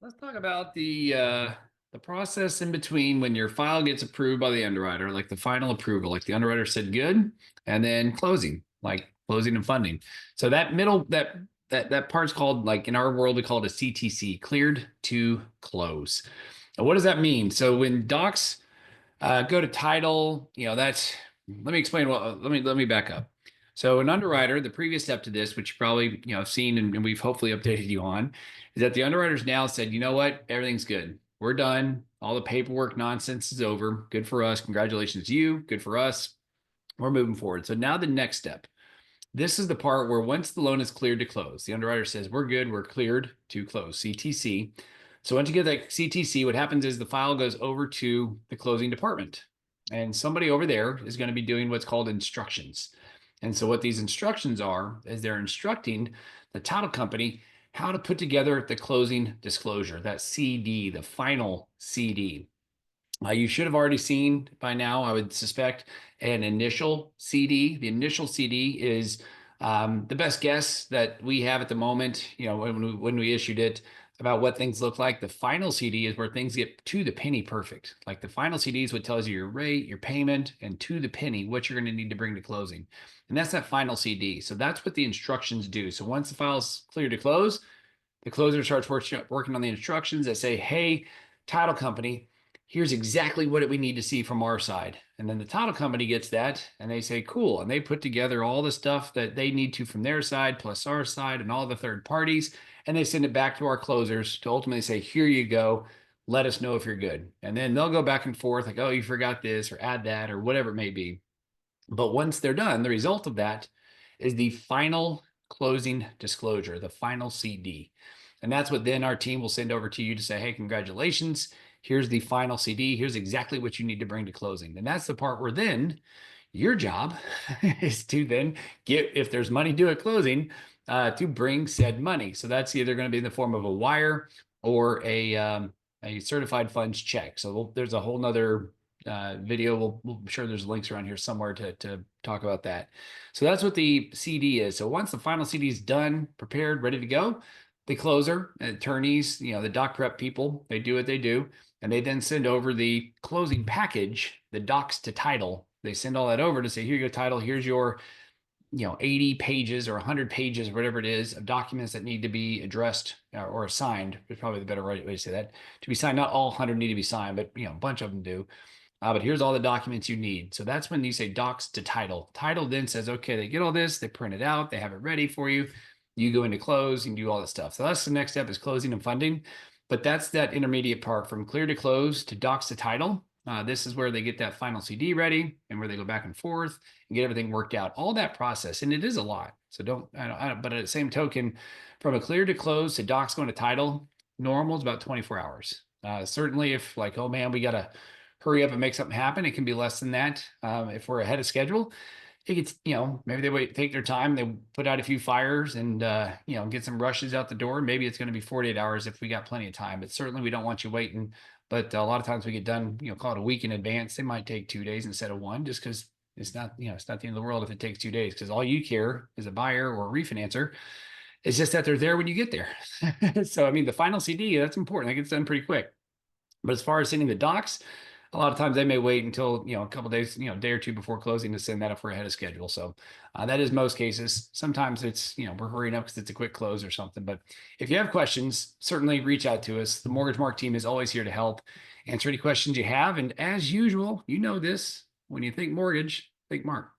Let's talk about the process in between when your file gets approved by the underwriter, like the final approval, like the underwriter said good, and then closing, like closing and funding. So that middle that part's called, like in our world we call it a CTC, cleared to close. And what does that mean? So when docs go to title, that's let me explain let me back up. So an underwriter, the previous step to this, which you probably have seen and we've hopefully updated you on, is that the underwriters now said, you know what, everything's good. We're done. All the paperwork nonsense is over. Good for us. Congratulations to you. Good for us. We're moving forward. So now the next step. This is the part where once the loan is cleared to close, the underwriter says, we're good. We're cleared to close, CTC. So once you get that CTC, what happens is the file goes over to the closing department. And somebody over there is going to be doing what's called instructions. And so what these instructions are is they're instructing the title company how to put together the closing disclosure, that CD, the final CD. You should have already seen by now, I would suspect, an initial CD. The initial CD is the best guess that we have at the moment, when we issued it, about what things look like. The final CD is where things get to the penny perfect. Like the final CD is what tells you your rate, your payment, and to the penny, what you're going to need to bring to closing. And that's that final CD. So that's what the instructions do. So once the file's clear to close, the closer starts working on the instructions that say, hey, title company, here's exactly what we need to see from our side. And then the title company gets that and they say, cool. And they put together all the stuff that they need to from their side, plus our side and all the third parties. And they send it back to our closers to ultimately say, here you go. Let us know if you're good. And then they'll go back and forth like, oh, you forgot this or add that or whatever it may be. But once they're done, the result of that is the final closing disclosure, the final CD. And that's what then our team will send over to you to say, hey, congratulations. Here's the final CD. Here's exactly what you need to bring to closing. And that's the part where then your job is to then get, if there's money due at closing, to bring said money. So that's either going to be in the form of a wire or a certified funds check. So there's a whole nother video. I'm sure there's links around here somewhere to talk about that. So that's what the CD is. So once the final CD is done, prepared, ready to go, the closer, attorneys, the doc prep people, they do what they do. And they then send over the closing package, the docs to title. They send all that over to say, here you go, title, here's your 80 pages or 100 pages, whatever it is, of documents that need to be addressed or signed. Is probably the better way to say that. To be signed, not all 100 need to be signed, but a bunch of them do. But here's all the documents you need. So that's when you say docs to title. Title then says, okay, they get all this, they print it out, they have it ready for you. You go into close and do all that stuff. So that's the next step, is closing and funding. But that's that intermediate part from clear to close to docs to title. This is where they get that final CD ready and where they go back and forth and get everything worked out. All that process, and it is a lot. So but at the same token, from a clear to close to docs going to title, normal is about 24 hours. Certainly if like, oh man, we got to hurry up and make something happen, it can be less than that. If we're ahead of schedule, it gets, maybe they take their time, they put out a few fires and, get some rushes out the door. Maybe it's going to be 48 hours if we got plenty of time, but certainly we don't want you waiting. But a lot of times we get done, call it a week in advance. They might take 2 days instead of one, just because it's not, it's not the end of the world if it takes 2 days, because all you care as a buyer or a refinancer is just that they're there when you get there. So, I mean, the final CD, that's important. That gets done pretty quick. But as far as sending the docs, a lot of times they may wait until, a couple days, day or two before closing to send that if we're ahead of schedule. So that is most cases. Sometimes it's, we're hurrying up because it's a quick close or something. But if you have questions, certainly reach out to us. The Mortgage Mark team is always here to help answer any questions you have. And as usual, this, when you think mortgage, think Mark.